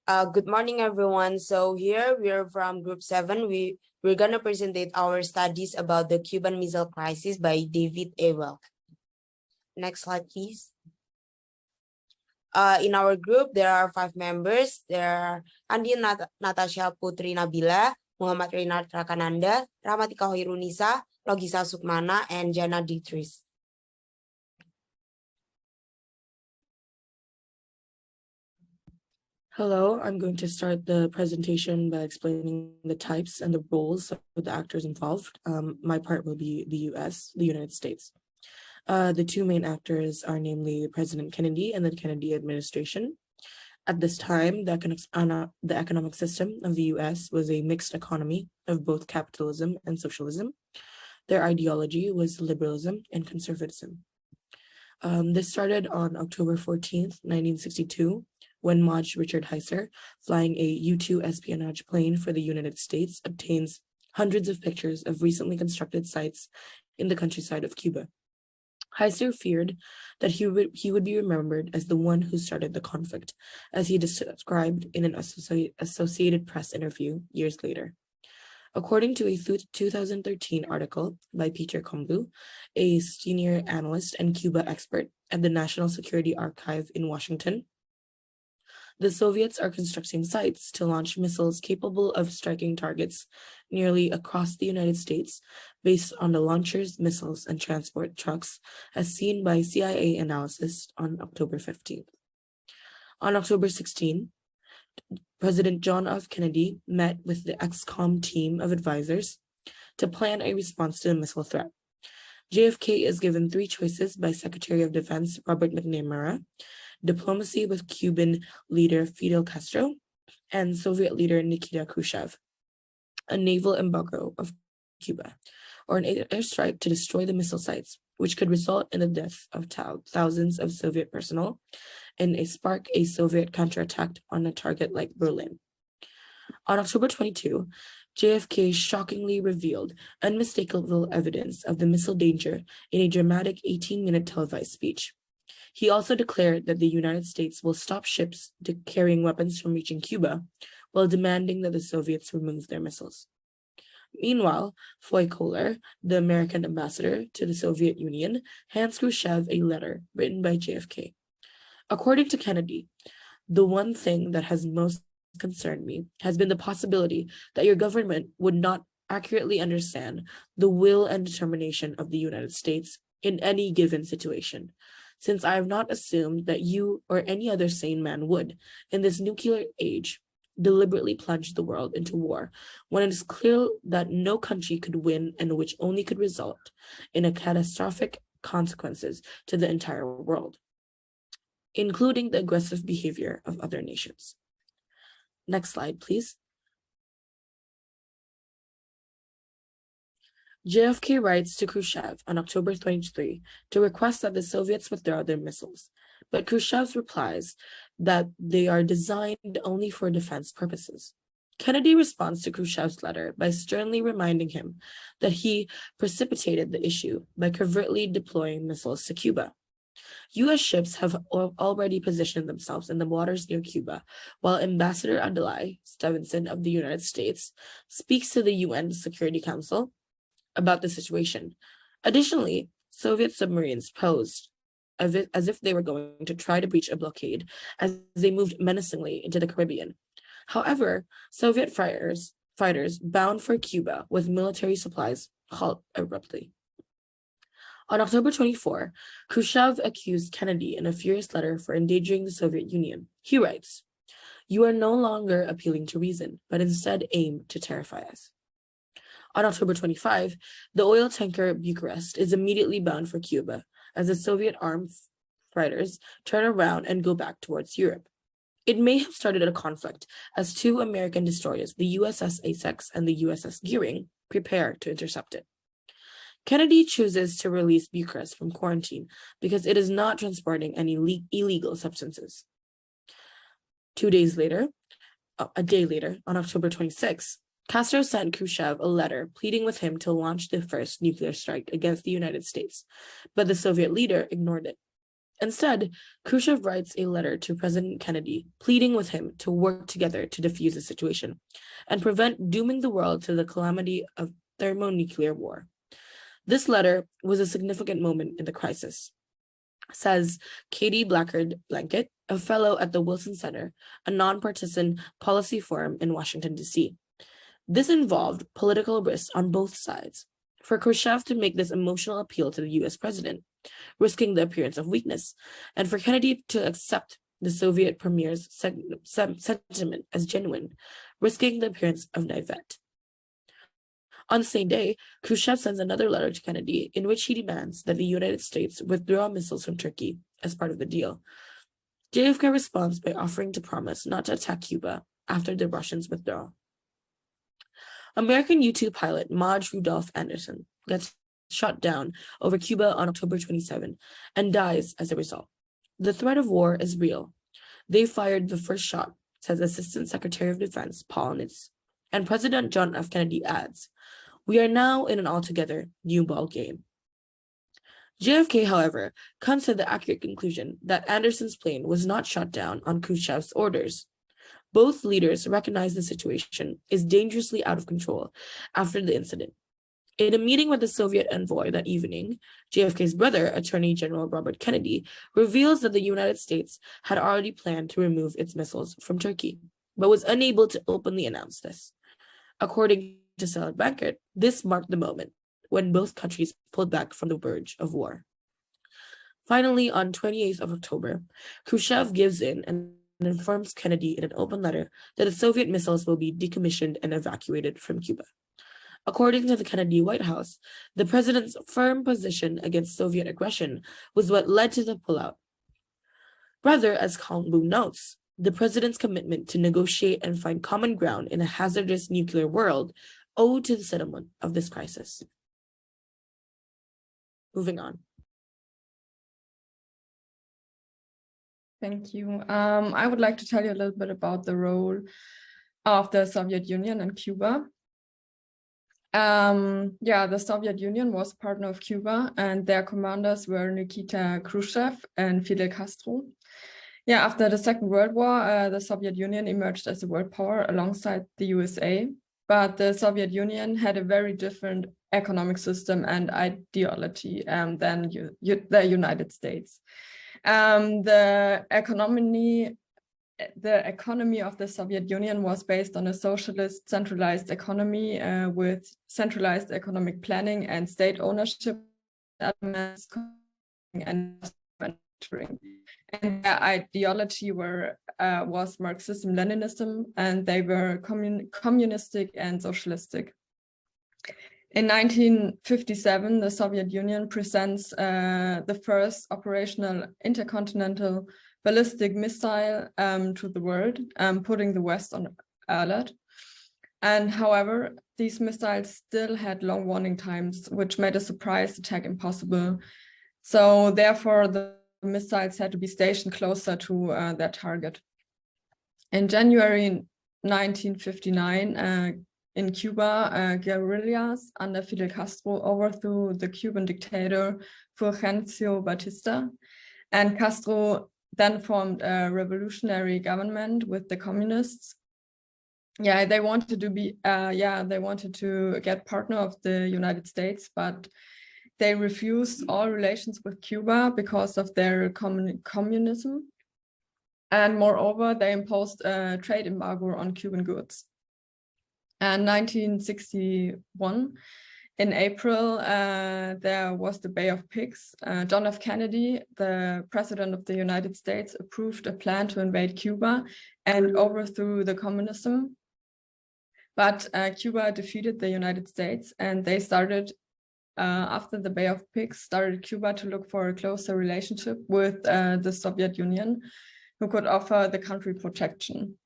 Good morning, everyone. So here we are from Group 7. We're gonna present our studies about the Cuban Missile Crisis by David Ewell. Next slide, please. In our group, there are 5 members. There are Andi Natasha Putri Nabila, Muhammad Renard Rakananda, Ramatika Hoirunisa, Logisa Sukmana, and Jana Ditris. Hello, I'm going to start the presentation by explaining the types and the roles of the actors involved. My part will be the United States. The two main actors are namely President Kennedy and the Kennedy administration. At this time, the economic system of the US was a mixed economy of both capitalism and socialism. Their ideology was liberalism and conservatism. This started on October 14th, 1962, when Maj Richard Heiser, flying a U-2 espionage plane for the United States, obtains hundreds of pictures of recently constructed sites in the countryside of Cuba. Heiser feared that he would be remembered as the one who started the conflict, as he described in an Associated Press interview years later. According to a 2013 article by Peter Kombu, a senior analyst and Cuba expert at the National Security Archive in Washington, the Soviets are constructing sites to launch missiles capable of striking targets nearly across the United States based on the launchers, missiles, and transport trucks, as seen by CIA analysis on October 15th. On October 16, President John F. Kennedy met with the XCOM team of advisors to plan a response to the missile threat. JFK is given 3 choices by Secretary of Defense Robert McNamara: diplomacy with Cuban leader Fidel Castro and Soviet leader Nikita Khrushchev, a naval embargo of Cuba, or an airstrike to destroy the missile sites, which could result in the death of thousands of Soviet personnel and spark a Soviet counterattack on a target like Berlin. On October 22, JFK shockingly revealed unmistakable evidence of the missile danger in a dramatic 18-minute televised speech. He also declared that the United States will stop ships carrying weapons from reaching Cuba, while demanding that the Soviets remove their missiles. Meanwhile, Foy Kohler, the American ambassador to the Soviet Union, hands Khrushchev a letter written by JFK. According to Kennedy, the one thing that has most concerned me has been the possibility that your government would not accurately understand the will and determination of the United States in any given situation, since I have not assumed that you or any other sane man would, in this nuclear age, deliberately plunge the world into war when it is clear that no country could win and which only could result in a catastrophic consequences to the entire world, including the aggressive behavior of other nations. Next slide, please. JFK writes to Khrushchev on October 23 to request that the Soviets withdraw their missiles, but Khrushchev replies that they are designed only for defense purposes. Kennedy responds to Khrushchev's letter by sternly reminding him that he precipitated the issue by covertly deploying missiles to Cuba. U.S. ships have already positioned themselves in the waters near Cuba, while Ambassador Adlai Stevenson of the United States speaks to the UN Security Council about the situation. Additionally, Soviet submarines posed as if they were going to try to breach a blockade as they moved menacingly into the Caribbean. However, Soviet fighters bound for Cuba with military supplies halt abruptly. On October 24, Khrushchev accused Kennedy in a furious letter for endangering the Soviet Union. He writes, "You are no longer appealing to reason, but instead aim to terrify us." On October 25, the oil tanker Bucharest is immediately bound for Cuba as the Soviet armed fighters turn around and go back towards Europe. It may have started a conflict as 2 American destroyers, the USS Essex and the USS Gearing, prepare to intercept it. Kennedy chooses to release Bucharest from quarantine because it is not transporting any illegal substances. A day later, on October 26, Castro sent Khrushchev a letter pleading with him to launch the first nuclear strike against the United States, but the Soviet leader ignored it. Instead, Khrushchev writes a letter to President Kennedy, pleading with him to work together to defuse the situation and prevent dooming the world to the calamity of thermonuclear war. This letter was a significant moment in the crisis, says Katie Blackard Blanket, a fellow at the Wilson Center, a nonpartisan policy forum in Washington, D.C. This involved political risks on both sides. For Khrushchev to make this emotional appeal to the US president, risking the appearance of weakness, and for Kennedy to accept the Soviet premier's sentiment as genuine, risking the appearance of naivete. On the same day, Khrushchev sends another letter to Kennedy in which he demands that the United States withdraw missiles from Turkey as part of the deal. JFK responds by offering to promise not to attack Cuba after the Russians withdraw. American U-2 pilot Maj Rudolph Anderson gets shot down over Cuba on October 27 and dies as a result. The threat of war is real. They fired the first shot, says Assistant Secretary of Defense Paul Nitz. And President John F. Kennedy adds, "We are now in an altogether new ball game." JFK, however, comes to the accurate conclusion that Anderson's plane was not shot down on Khrushchev's orders. Both leaders recognize the situation is dangerously out of control after the incident. In a meeting with the Soviet envoy that evening, JFK's brother, Attorney General Robert Kennedy, reveals that the United States had already planned to remove its missiles from Turkey, but was unable to openly announce this. According to Sarah Bankert, this marked the moment when both countries pulled back from the verge of war. Finally, on 28th of October, Khrushchev gives in and informs Kennedy in an open letter that the Soviet missiles will be decommissioned and evacuated from Cuba. According to the Kennedy White House, the president's firm position against Soviet aggression was what led to the pullout. Rather, as Kalmboo notes, the president's commitment to negotiate and find common ground in a hazardous nuclear world owed to the settlement of this crisis. Moving on. Thank you. I would like to tell you a little bit about the role of the Soviet Union and Cuba. The Soviet Union was a partner of Cuba, and their commanders were Nikita Khrushchev and Fidel Castro. After the Second World War, the Soviet Union emerged as a world power alongside the USA, but the Soviet Union had a very different economic system and ideology than the United States. The economy of the Soviet Union was based on a socialist centralized economy with centralized economic planning and state ownership elements and manufacturing. And their ideology was Marxism-Leninism, and they were communistic and socialistic. In 1957, the Soviet Union presents the first operational intercontinental ballistic missile to the world, putting the West on alert. And however, these missiles still had long warning times, which made a surprise attack impossible. So therefore, the missiles had to be stationed closer to their target. In January 1959, in Cuba, guerrillas under Fidel Castro overthrew the Cuban dictator Fulgencio Batista, and Castro then formed a revolutionary government with the communists. They wanted to get partner of the United States, but they refused all relations with Cuba because of their communism. And moreover, they imposed a trade embargo on Cuban goods. And 1961, in April, there was the Bay of Pigs. John F. Kennedy, the president of the United States, approved a plan to invade Cuba and overthrew the communism. But Cuba defeated the United States, and they started, after the Bay of Pigs, started Cuba to look for a closer relationship with the Soviet Union, who could offer the country protection.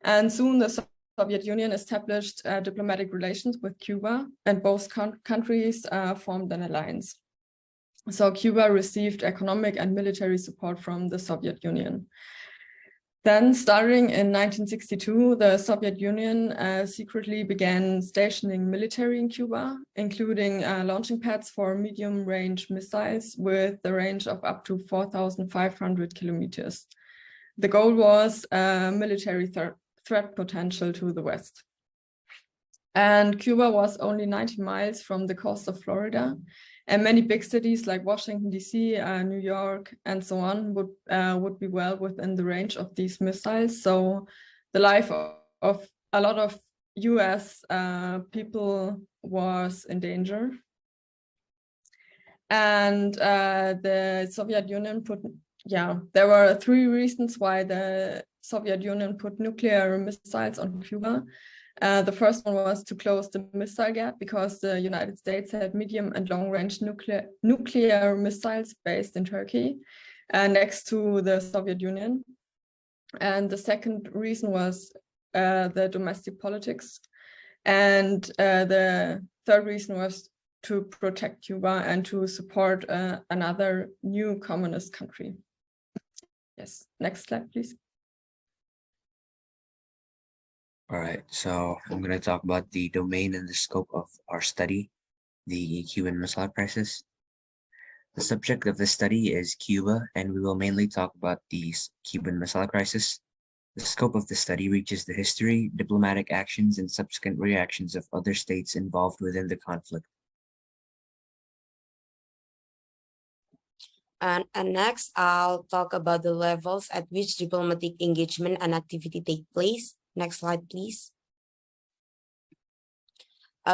And soon the Soviet Union established diplomatic relations with Cuba, and both countries formed an alliance. So Cuba received economic and military support from the Soviet Union. Then, starting in 1962, the Soviet Union secretly began stationing military in Cuba, including launching pads for medium-range missiles with a range of up to 4,500 kilometers. The goal was military threat potential to the West. And Cuba was only 90 miles from the coast of Florida, and many big cities like Washington, D.C., New York, and so on would be well within the range of these missiles. So the life of a lot of US people was in danger. And the Soviet Union there were three reasons why the Soviet Union put nuclear missiles on Cuba. The first one was to close the missile gap because the United States had medium and long-range nuclear missiles based in Turkey next to the Soviet Union. And the second reason was the domestic politics. And the third reason was to protect Cuba and to support another new communist country. Yes, next slide, please. All right, so I'm going to talk about the domain and the scope of our study, the Cuban Missile Crisis. The subject of this study is Cuba, and we will mainly talk about the Cuban Missile Crisis. The scope of the study reaches the history, diplomatic actions, and subsequent reactions of other states involved within the conflict. And next, I'll talk about the levels at which diplomatic engagement and activity take place. Next slide, please.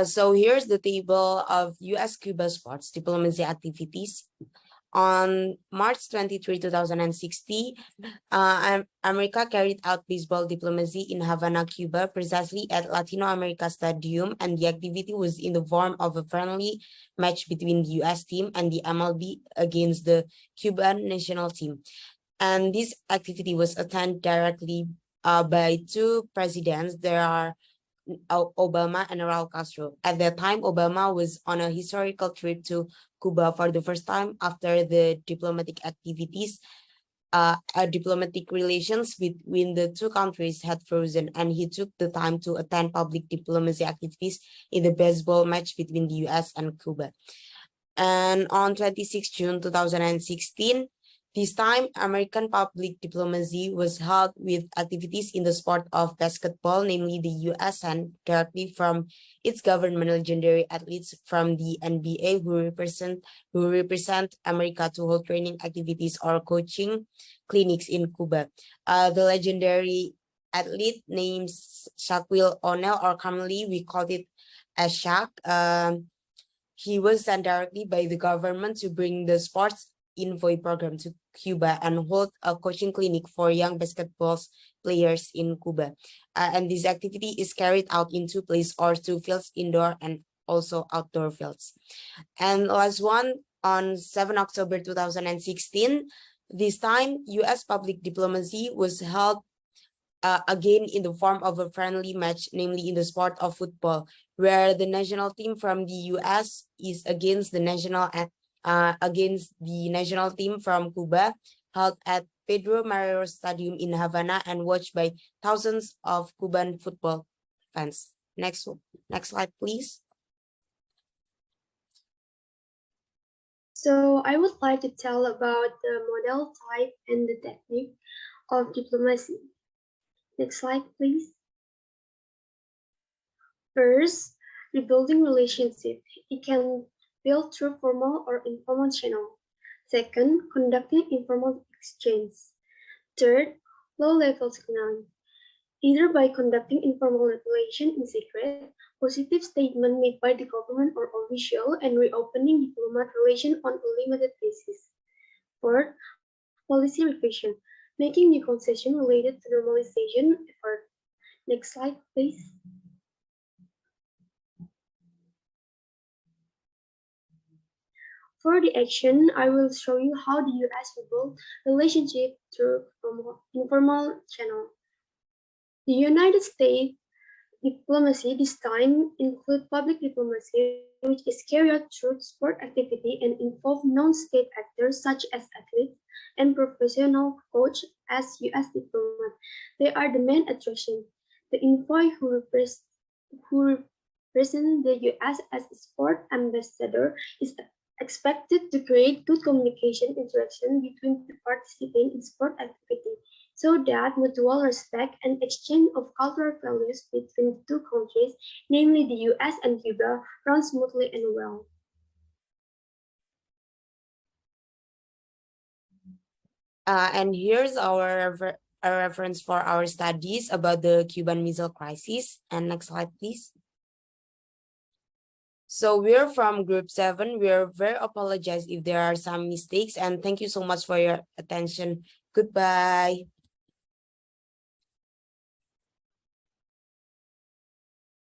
So here's the table of US-Cuba sports diplomacy activities. On March 23, 2016, America carried out baseball diplomacy in Havana, Cuba, precisely at Latino America Stadium, and the activity was in the form of a friendly match between the US team and the MLB against the Cuban national team. And this activity was attended directly by two presidents. There are Obama and Raul Castro. At that time, Obama was on a historical trip to Cuba for the first time after the diplomatic activities. Diplomatic relations between the two countries had frozen, and he took the time to attend public diplomacy activities in the baseball match between the US and Cuba. And on 26 June 2016, this time, American public diplomacy was held with activities in the sport of basketball, namely the US sent directly from its government legendary athletes from the NBA who represent America to hold training activities or coaching clinics in Cuba. The legendary athlete named Shaquille O'Neal, or commonly we call it as Shaq. He was sent directly by the government to bring the sports envoy program to Cuba and hold a coaching clinic for young basketball players in Cuba. And this activity is carried out in two places or two fields, indoor and also outdoor fields. And last one, on 7 October 2016, this time US public diplomacy was held again in the form of a friendly match, namely in the sport of football, where the national team from the US is against the national team from Cuba, held at Pedro Marrero Stadium in Havana and watched by thousands of Cuban football fans. Next slide, please. So I would like to tell about the model type and the technique of diplomacy. Next slide, please. First, rebuilding relationship. It can built through formal or informal channel. Second, conducting informal exchange. Third, low-level signaling. Either by conducting informal relation in secret, positive statement made by the government or official, and reopening diplomat relation on a limited basis. Fourth, policy revision, making the concession related to normalization effort. Next slide, please. For the action, I will show you how the US rebuilt relationship through informal channel. The United States diplomacy this time include public diplomacy, which is carried out through sport activity and involve non-state actors such as athletes and professional coach as US diplomat. they are the main attraction. The envoy who represents the US as a sport ambassador is expected to create good communication interaction between the participants in sport activity so that mutual respect and exchange of cultural values between the two countries, namely the US and Cuba, run smoothly and well. And here's a reference for our studies about the Cuban Missile Crisis. And next slide, please. So we're from group 7. We're very apologize if there are some mistakes, and thank you so much for your attention. Goodbye.